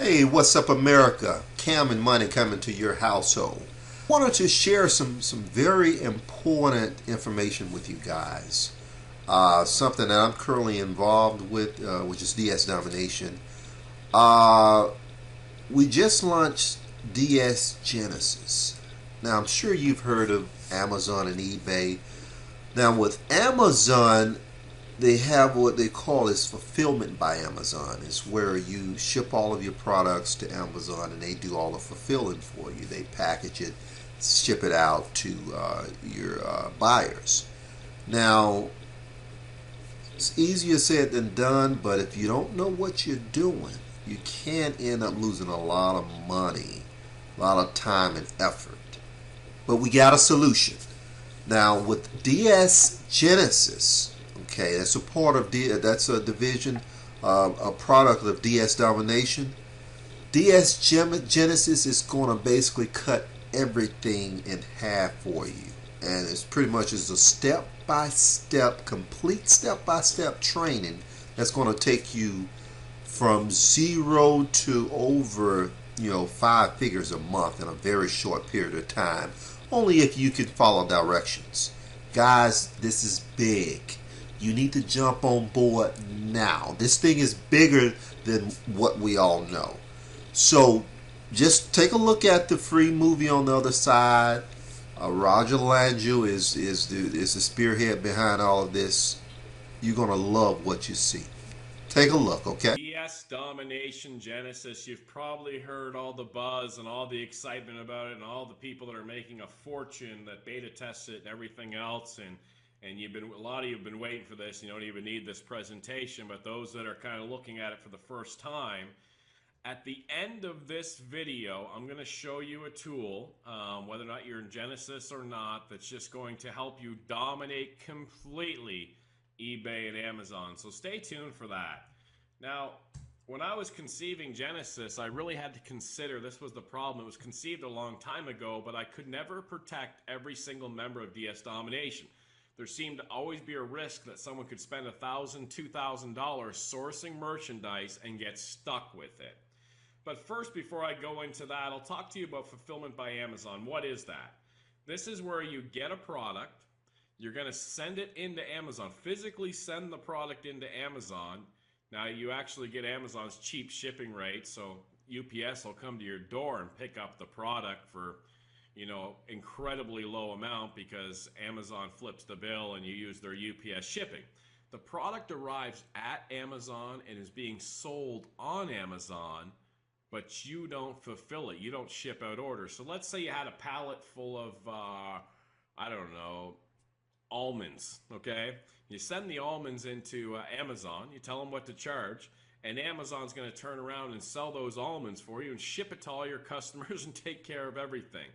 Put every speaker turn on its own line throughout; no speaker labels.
Hey, what's up, America? Cam and Money coming to your household. Wanted to share some very important information with you guys. Something that I'm currently involved with, which is DS Domination. Uh, we just launched DS Genesis. Now, I'm sure you've heard of Amazon and eBay. Now, with Amazon, they have what they call is fulfillment by Amazon. It's where you ship all of your products to Amazon and they do all the fulfilling for you. They package it, ship it out to your buyers. Now, it's easier said than done, but if you don't know what you're doing, you can end up losing a lot of money, a lot of time and effort. But we got a solution. Now, with DS Genesis, okay, that's a part of that's a division, a product of DS Domination. DS Genesis is going to basically cut everything in half for you, and it's pretty much is a step-by-step, complete step-by-step training that's going to take you from zero to over 5 figures a month in a very short period of time. Only if you can follow directions. Guys, this is big. You need to jump on board now. This thing is bigger than what we all know. So just take a look at the free movie on the other side. Roger Langio is the spearhead behind all of this. You're gonna love what you see. Take a look, okay?
Yes, Domination Genesis. You've probably heard all the buzz and all the excitement about it and all the people that are making a fortune that beta test it and everything else. And a lot of you have been waiting for this. You don't even need this presentation, but those that are kind of looking at it for the first time, at the end of this video, I'm going to show you a tool, whether or not you're in Genesis or not, that's just going to help you dominate completely eBay and Amazon. So stay tuned for that. Now, when I was conceiving Genesis, I really had to consider, this was the problem, it was conceived a long time ago, but I could never protect every single member of DS Domination. There seemed to always be a risk that someone could spend $1,000, $2,000 sourcing merchandise and get stuck with it. But first, before I go into that, I'll talk to you about fulfillment by Amazon. What is that? This is where you get a product, you're going to send it into Amazon, physically send the product into Amazon. Now, you actually get Amazon's cheap shipping rate, so UPS will come to your door and pick up the product for incredibly low amount because Amazon flips the bill and you use their UPS shipping. The product arrives at Amazon and is being sold on Amazon, but you don't fulfill it. You don't ship out orders. So let's say you had a pallet full of, I don't know, almonds, okay? You send the almonds into Amazon, you tell them what to charge, and Amazon's going to turn around and sell those almonds for you and ship it to all your customers and take care of everything.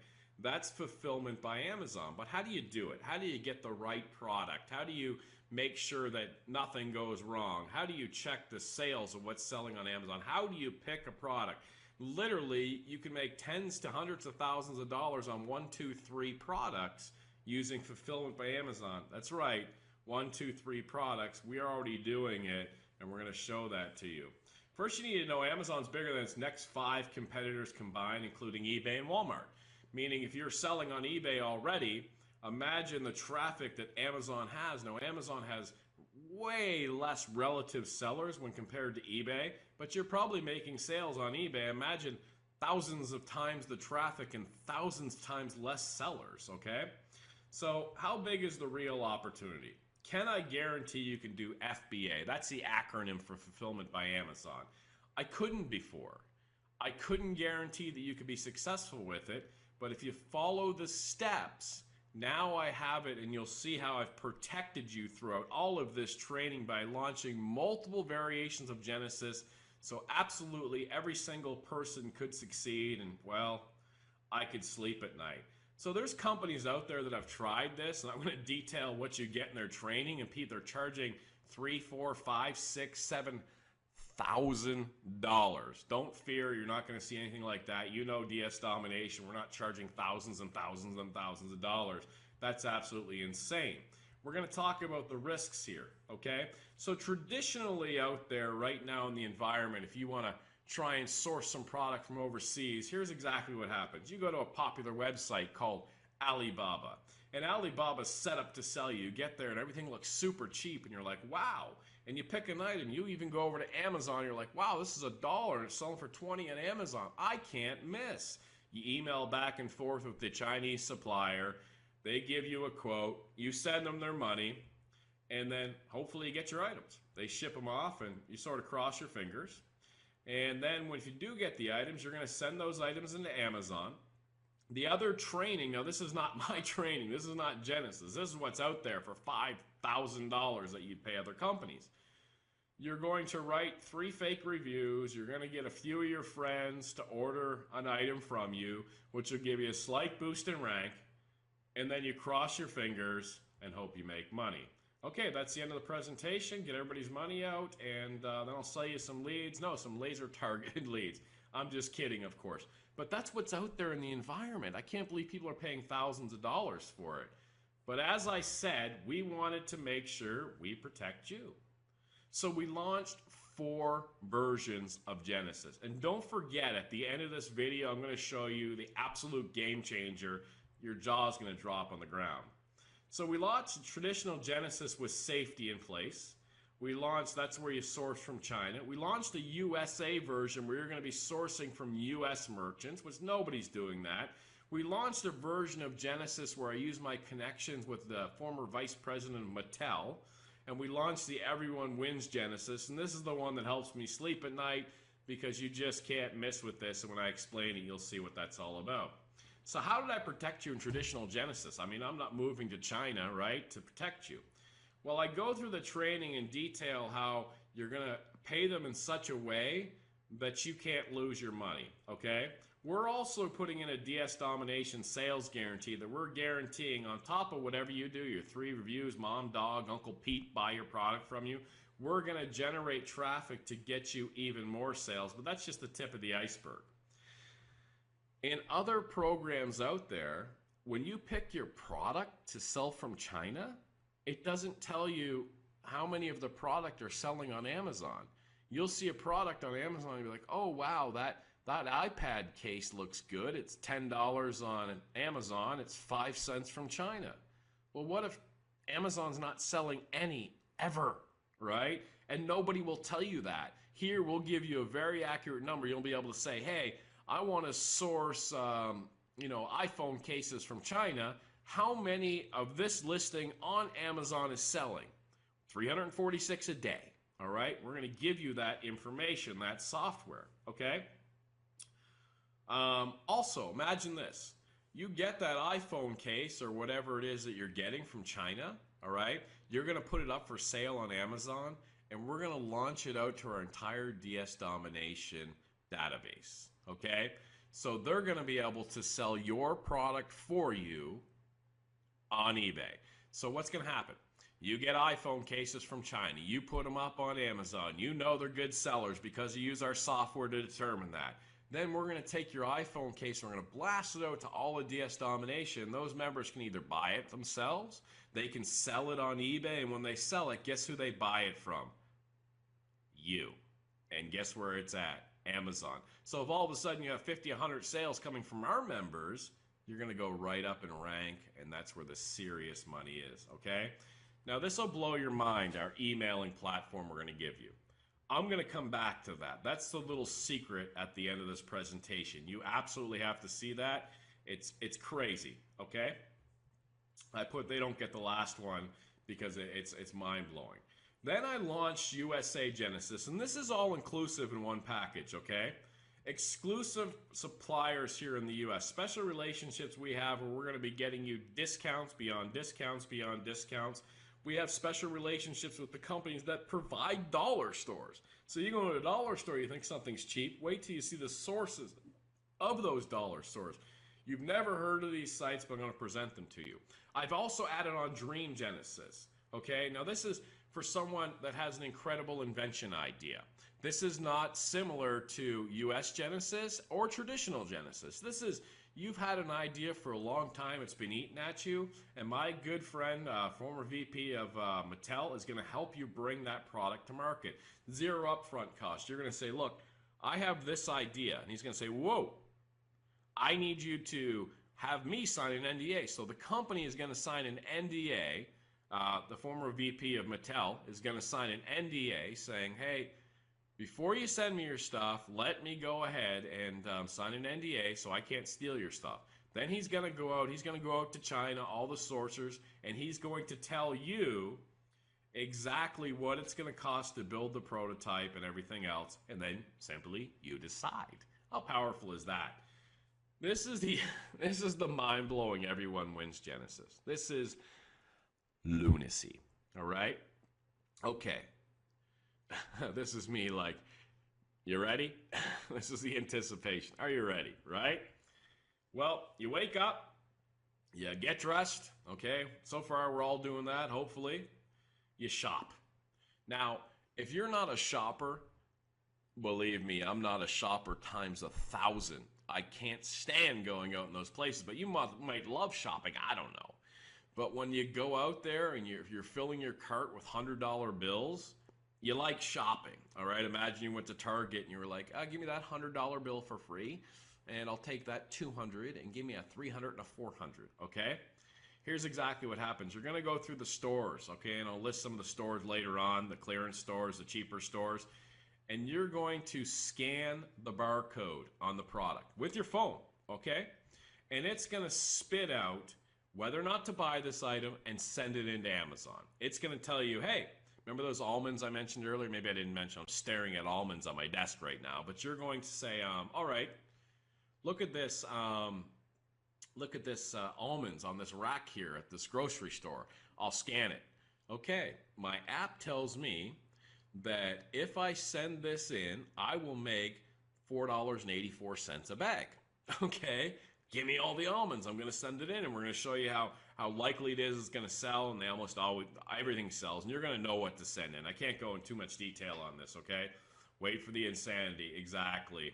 That's fulfillment by Amazon. But how do you do it? How do you get the right product? How do you make sure that nothing goes wrong? How do you check the sales of what's selling on Amazon? How do you pick a product? Literally, you can make tens to hundreds of thousands of dollars on 1, 2, 3 products using fulfillment by Amazon. That's right, 1, 2, 3 products. We are already doing it, and we're going to show that to you. First, you need to know Amazon's bigger than its next 5 competitors combined, including eBay and Walmart. Meaning if you're selling on eBay already, imagine the traffic that Amazon has. Now, Amazon has way less relative sellers when compared to eBay, but you're probably making sales on eBay. Imagine thousands of times the traffic and thousands times less sellers, okay? So how big is the real opportunity? Can I guarantee you can do FBA? That's the acronym for Fulfillment by Amazon. I couldn't before. I couldn't guarantee that you could be successful with it. But if you follow the steps, now I have it, and you'll see how I've protected you throughout all of this training by launching multiple variations of Genesis. So absolutely every single person could succeed, and well, I could sleep at night. So there's companies out there that have tried this, and I'm going to detail what you get in their training, and they're charging $3, $4, $5, $6, $7,000. Don't fear, you're not going to see anything like that. You know DS Domination, we're not charging thousands and thousands and thousands of dollars. That's absolutely insane. We're going to talk about the risks here, okay? So traditionally out there right now in the environment, if you want to try and source some product from overseas, here's exactly what happens. You go to a popular website called Alibaba, and Alibaba's set up to sell you. You get there and everything looks super cheap, and you're like, wow. And you pick an item. You even go over to Amazon, and you're like, wow, this is $1 and it's selling for 20 on Amazon. I can't miss. You email back and forth with the Chinese supplier. They give you a quote. You send them their money, and then hopefully you get your items. They ship them off, and you sort of cross your fingers. And then if you do get the items, you're going to send those items into Amazon. The other training, now this is not my training, this is not Genesis, this is what's out there for $5,000 that you'd pay other companies. You're going to write 3 fake reviews, you're going to get a few of your friends to order an item from you, which will give you a slight boost in rank, and then you cross your fingers and hope you make money. Okay, that's the end of the presentation. Get everybody's money out, and then I'll sell you some leads. No, some laser-targeted leads. I'm just kidding, of course. But that's what's out there in the environment. I can't believe people are paying thousands of dollars for it. But as I said, we wanted to make sure we protect you. So we launched 4 versions of Genesis. And don't forget, at the end of this video, I'm going to show you the absolute game changer. Your jaw's going to drop on the ground. So we launched traditional Genesis with safety in place. We launched, that's where you source from China. We launched a USA version where you're going to be sourcing from US merchants, which nobody's doing that. We launched a version of Genesis where I use my connections with the former vice president of Mattel. And we launched the Everyone Wins Genesis. And this is the one that helps me sleep at night because you just can't miss with this. And when I explain it, you'll see what that's all about. So how did I protect you in traditional Genesis? I mean, I'm not moving to China, right, to protect you. Well, I go through the training in detail how you're going to pay them in such a way that you can't lose your money, okay? We're also putting in a DS Domination sales guarantee that we're guaranteeing on top of whatever you do, your 3 reviews, mom, dog, Uncle Pete buy your product from you, we're going to generate traffic to get you even more sales, but that's just the tip of the iceberg. In other programs out there, when you pick your product to sell from China, it doesn't tell you how many of the product are selling on Amazon. You'll see a product on Amazon and be like, oh wow, that iPad case looks good. It's $10 on Amazon. It's 5 cents from China. Well, what if Amazon's not selling any ever, right? And nobody will tell you that. Here, we'll give you a very accurate number. You'll be able to say, hey, I want to source, iPhone cases from China. How many of this listing on Amazon is selling? 346 a day. All right, we're going to give you that information, that software. Okay. Also, imagine this: you get that iPhone case or whatever it is that you're getting from China. All right, you're going to put it up for sale on Amazon, and we're going to launch it out to our entire DS Domination database. Okay, so they're going to be able to sell your product for you on eBay. So what's going to happen? You get iPhone cases from China. You put them up on Amazon. You know they're good sellers because you use our software to determine that. Then we're going to take your iPhone case and we're going to blast it out to all of DS Domination. Those members can either buy it themselves, they can sell it on eBay, and when they sell it, guess who they buy it from? You. And guess where it's at? Amazon. So if all of a sudden you have 50, 100 sales coming from our members, you're going to go right up in rank, and that's where the serious money is, okay? Now this will blow your mind, our emailing platform we're going to give you. I'm going to come back to that. That's the little secret at the end of this presentation. You absolutely have to see that. It's crazy, okay? They don't get the last one because it's mind-blowing. Then I launched USA Genesis, and this is all inclusive in one package, okay? Exclusive suppliers here in the US, special relationships we have where we're going to be getting you discounts beyond discounts beyond discounts. We have special relationships with the companies that provide dollar stores. So you go to a dollar store, you think something's cheap. Wait till you see the sources of those dollar stores. You've never heard of these sites, but I'm going to present them to you. I've also added on Dream Genesis. Okay, now this is for someone that has an incredible invention idea. This is not similar to US Genesis or traditional Genesis. This is, you've had an idea for a long time, it's been eating at you, and my good friend, former VP of Mattel, is going to help you bring that product to market. Zero upfront cost. You're going to say, look, I have this idea. And he's going to say, whoa, I need you to have me sign an NDA. So the company is going to sign an NDA. The former VP of Mattel is going to sign an NDA saying, hey, before you send me your stuff, let me go ahead and sign an NDA so I can't steal your stuff. Then he's going to go out to China, all the sourcers, and he's going to tell you exactly what it's going to cost to build the prototype and everything else, and then simply you decide. How powerful is that? This is the mind-blowing everyone wins Genesis. This is lunacy. All right? Okay. This is me like, you ready? This is the anticipation. Are you ready? Right? Well, you wake up, you get dressed, okay? So far, we're all doing that, hopefully. You shop. Now, if you're not a shopper, believe me, I'm not a shopper times 1,000. I can't stand going out in those places, but you might love shopping. I don't know. But when you go out there and you're filling your cart with $100 bills, you like shopping, all right? Imagine you went to Target and you were like, give me that $100 bill for free, and I'll take that 200 and give me a 300 and a 400, okay? Here's exactly what happens. You're going to go through the stores, okay? And I'll list some of the stores later on, the clearance stores, the cheaper stores, and you're going to scan the barcode on the product with your phone, okay? And it's going to spit out whether or not to buy this item and send it into Amazon. It's going to tell you, hey, remember those almonds I mentioned earlier? Maybe I didn't mention. I'm staring at almonds on my desk right now. But you're going to say, all right, look at this. Look at this almonds on this rack here at this grocery store. I'll scan it. Okay, my app tells me that if I send this in, I will make $4.84 a bag. Okay, give me all the almonds. I'm going to send it in, and we're going to show you how likely it is it's going to sell, and they almost always, everything sells, and you're going to know what to send in. I can't go in too much detail on this, okay? Wait for the insanity. Exactly.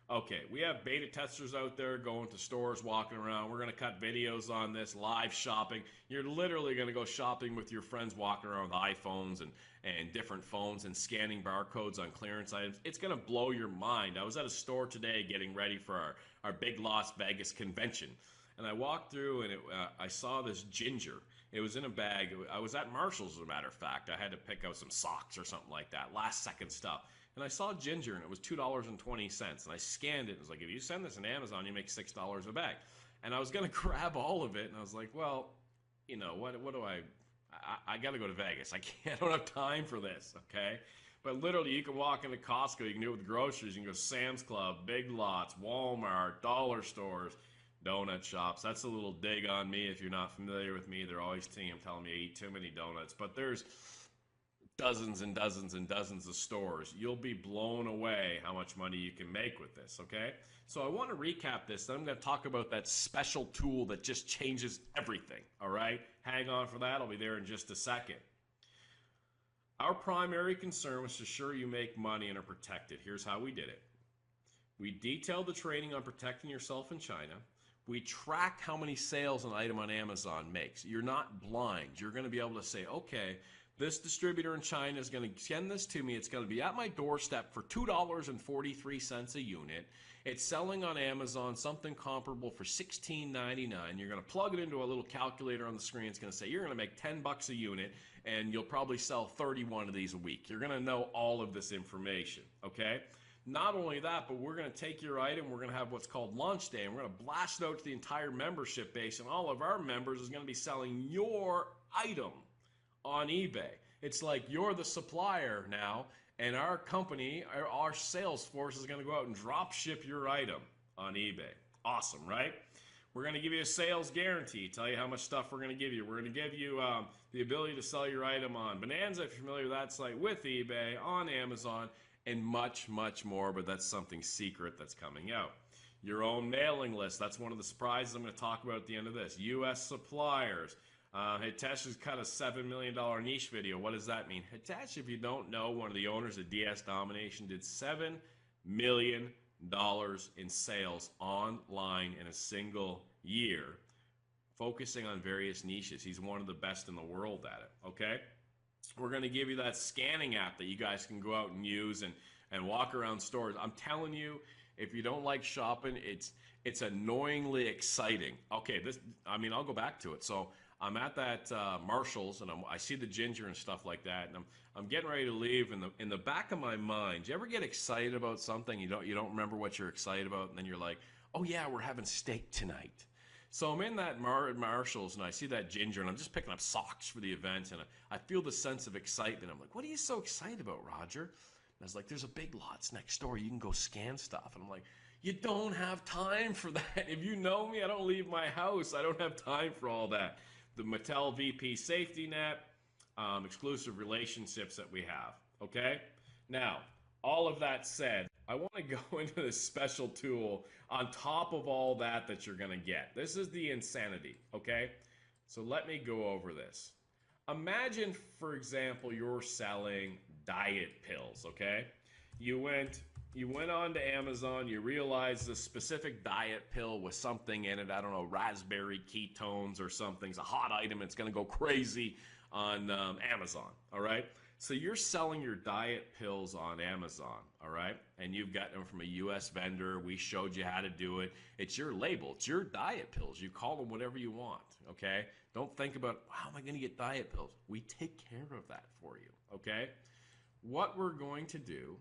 Okay, we have beta testers out there going to stores, walking around. We're going to cut videos on this, live shopping. You're literally going to go shopping with your friends, walking around with iPhones and different phones and scanning barcodes on clearance items. It's going to blow your mind. I was at a store today getting ready for our big Las Vegas convention. And I walked through and I saw this ginger. It was in a bag. I was at Marshall's, as a matter of fact. I had to pick out some socks or something like that, last second stuff. And I saw ginger, and it was $2.20. And I scanned it, and it was like, if you send this on Amazon, you make $6 a bag. And I was going to grab all of it, and I was like, well, you know, what do I got to go to Vegas. I don't have time for this, okay? But literally, you can walk into Costco, you can do it with groceries, you can go to Sam's Club, Big Lots, Walmart, dollar stores, donut shops. That's a little dig on me. If you're not familiar with me, they're always telling me I eat too many donuts. But there's dozens and dozens and dozens of stores. You'll be blown away how much money you can make with this, okay? So I want to recap this. Then I'm going to talk about that special tool that just changes everything, all right? Hang on for that. I'll be there in just a second. Our primary concern was to ensure you make money and are protected. Here's how we did it. We detailed the training on protecting yourself in China. We track how many sales an item on Amazon makes. You're not blind. You're going to be able to say, okay, this distributor in China is going to send this to me. It's going to be at my doorstep for $2.43 a unit. It's selling on Amazon, something comparable for $16.99. You're going to plug it into a little calculator on the screen. It's going to say you're going to make $10 a unit, and you'll probably sell 31 of these a week. You're going to know all of this information, okay? Not only that, but we're going to take your item, we're going to have what's called launch day, and we're going to blast it out to the entire membership base, and all of our members is going to be selling your item on eBay. It's like you're the supplier now, and our company, our sales force is going to go out and drop ship your item on eBay. Awesome, right? We're going to give you a sales guarantee, tell you how much stuff we're going to give you. We're going to give you the ability to sell your item on Bonanza, if you're familiar with that site, with eBay, on Amazon, and much, much more, but that's something secret that's coming out. Your own mailing list, that's one of the surprises I'm going to talk about at the end of this. U.S. suppliers. Hitesh has cut a $7 million niche video. What does that mean? Hitesh, if you don't know, one of the owners of DS Domination did $7 million in sales online in a single year, focusing on various niches. He's one of the best in the world at it, okay? We're going to give you that scanning app that you guys can go out and use, and and walk around stores. I'm telling you, if you don't like shopping, it's annoyingly exciting. Okay, I'll go back to it. So I'm at that Marshalls, and I see the ginger and stuff like that, and I'm getting ready to leave. And in the back of my mind, do you ever get excited about something you don't remember what you're excited about, and then you're like, oh yeah, we're having steak tonight. So I'm in that Marshalls, and I see that ginger, and I'm just picking up socks for the event, and I feel the sense of excitement. I'm like, what are you so excited about, Roger? And I was like, there's a Big Lots next door. You can go scan stuff. And I'm like, you don't have time for that. If you know me, I don't leave my house. I don't have time for all that. The Mattel VP safety net, exclusive relationships that we have. Okay? Now, all of that said, I want to go into this special tool on top of all that you're going to get. This is the insanity, okay? So let me go over this. Imagine, for example, you're selling diet pills, okay? You went on to Amazon, you realized a specific diet pill with something in it, I don't know, raspberry ketones or something. It's a hot item, it's going to go crazy on Amazon, all right? So you're selling your diet pills on Amazon, all right? And you've got them from a US vendor. We showed you how to do it. It's your label. It's your diet pills. You call them whatever you want, okay? Don't think about, how am I going to get diet pills? We take care of that for you, okay? What we're going to do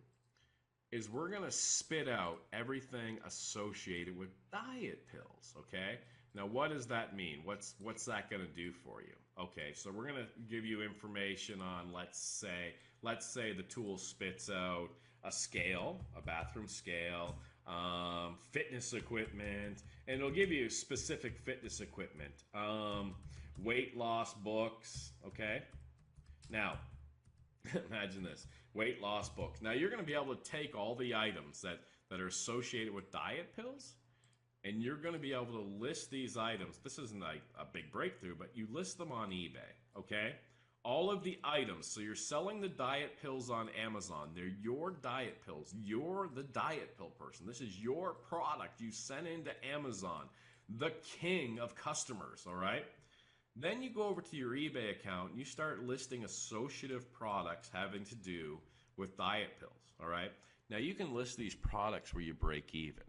is we're going to spit out everything associated with diet pills, okay? Now, what does that mean? What's that going to do for you? Okay, so we're going to give you information on, let's say the tool spits out a scale, a bathroom scale, fitness equipment, and it'll give you specific fitness equipment, weight loss books, okay? Now, imagine this, weight loss books. Now, you're going to be able to take all the items that are associated with diet pills, and you're going to be able to list these items. This isn't like a big breakthrough, but you list them on eBay, okay? All of the items. So you're selling the diet pills on Amazon. They're your diet pills. You're the diet pill person. This is your product you sent into Amazon, the king of customers, all right? Then you go over to your eBay account and you start listing associative products having to do with diet pills, all right? Now you can list these products where you break even.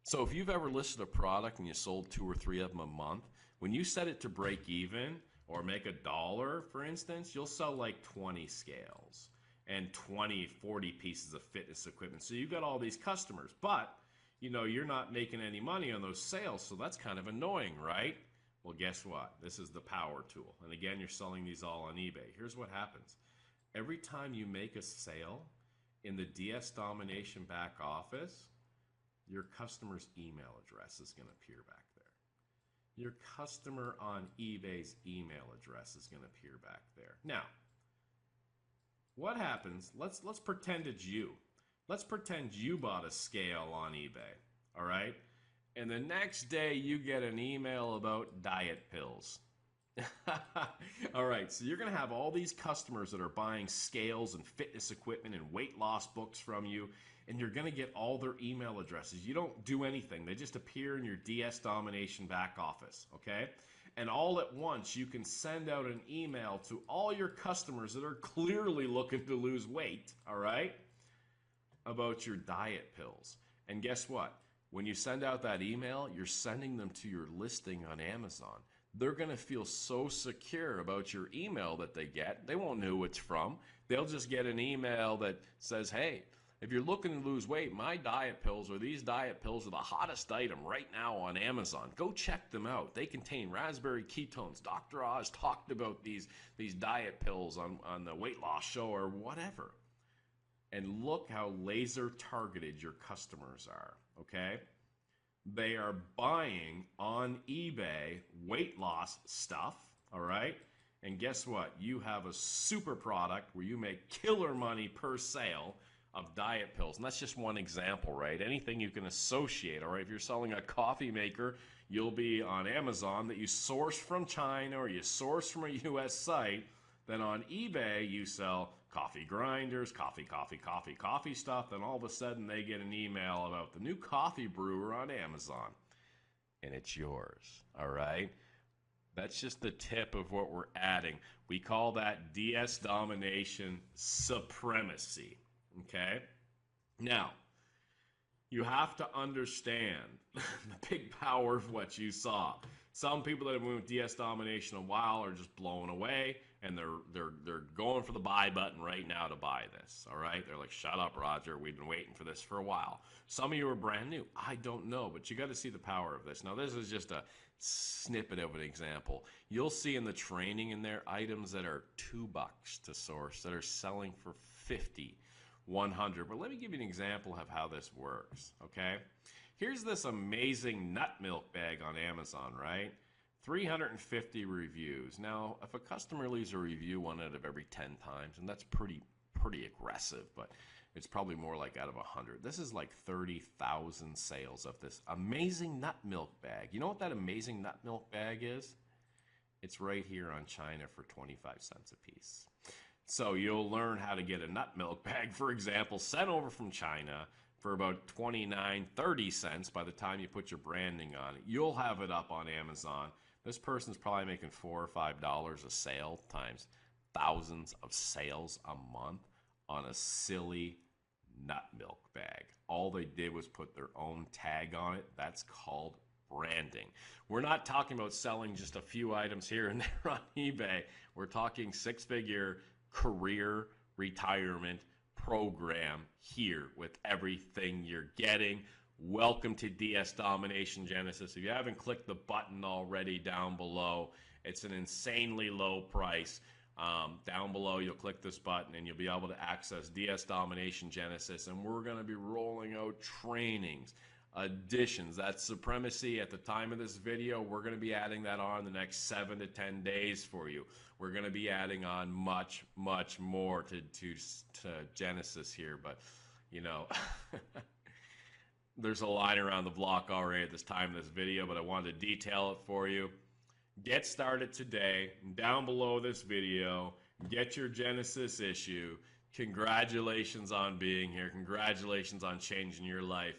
So if you've ever listed a product and you sold 2 or 3 of them a month, when you set it to break even or make $1, for instance, you'll sell like 20 scales and 20, 40 pieces of fitness equipment. So you've got all these customers, but you're not making any money on those sales. So that's kind of annoying, right? Well, guess what? This is the power tool. And again, you're selling these all on eBay. Here's what happens. Every time you make a sale in the DS Domination back office, your customer's email address is going to appear back there. Your customer on eBay's email address is going to appear back there. Now, what happens? Let's pretend it's you. Let's pretend you bought a scale on eBay, all right? And the next day you get an email about diet pills. All right, so you're going to have all these customers that are buying scales and fitness equipment and weight loss books from you, and you're going to get all their email addresses. You don't do anything. They just appear in your DS Domination back office, okay? And all at once, you can send out an email to all your customers that are clearly looking to lose weight, all right, about your diet pills. And guess what? When you send out that email, you're sending them to your listing on Amazon. They're going to feel so secure about your email that they get. They won't know who it's from. They'll just get an email that says, hey, if you're looking to lose weight, my diet pills or these diet pills are the hottest item right now on Amazon. Go check them out. They contain raspberry ketones. Dr. Oz talked about these diet pills on the weight loss show or whatever. And look how laser targeted your customers are, okay? They are buying on eBay weight loss stuff, all right? And guess what? You have a super product where you make killer money per sale of diet pills. And that's just one example, right? Anything you can associate, all right? If you're selling a coffee maker, you'll be on Amazon that you source from China or you source from a US site. Then on eBay, you sell coffee grinders, coffee stuff. Then all of a sudden, they get an email about the new coffee brewer on Amazon. And it's yours, all right? That's just the tip of what we're adding. We call that DS Domination supremacy, okay? Now, you have to understand the big power of what you saw. Some people that have been with DS Domination a while are just blown away, and they're going for the buy button right now to buy this. All right, they're like, "Shut up, Roger. We've been waiting for this for a while." Some of you are brand new. I don't know, but you got to see the power of this. Now, this is just a snippet of an example. You'll see in the training in there items that are $2 to source that are selling for 50. 100. But let me give you an example of how this works, okay? Here's this amazing nut milk bag on Amazon, right? 350 reviews. Now, if a customer leaves a review 1 out of every 10 times, and that's pretty aggressive, but it's probably more like out of 100. This is like 30,000 sales of this amazing nut milk bag. You know what that amazing nut milk bag is? It's right here on China for 25 cents a piece. So you'll learn how to get a nut milk bag, for example, sent over from China for about 29, 30 cents by the time you put your branding on it. You'll have it up on Amazon. This person's probably making $4 or $5 a sale times thousands of sales a month on a silly nut milk bag. All they did was put their own tag on it. That's called branding. We're not talking about selling just a few items here and there on eBay. We're talking six-figure career retirement program here with everything you're getting. Welcome to DS Domination Genesis. If you haven't clicked the button already down below, it's an insanely low price. Down below, you'll click this button and you'll be able to access DS Domination Genesis, and we're going to be rolling out trainings, additions. That's supremacy. At the time of this video, we're going to be adding that on the next 7 to 10 days for you. We're going to be adding on much more to Genesis here, but you know, there's a line around the block already at this time of this video, but I wanted to detail it for you. Get started today. Down below this video, get your Genesis issue. Congratulations on being here. Congratulations on changing your life.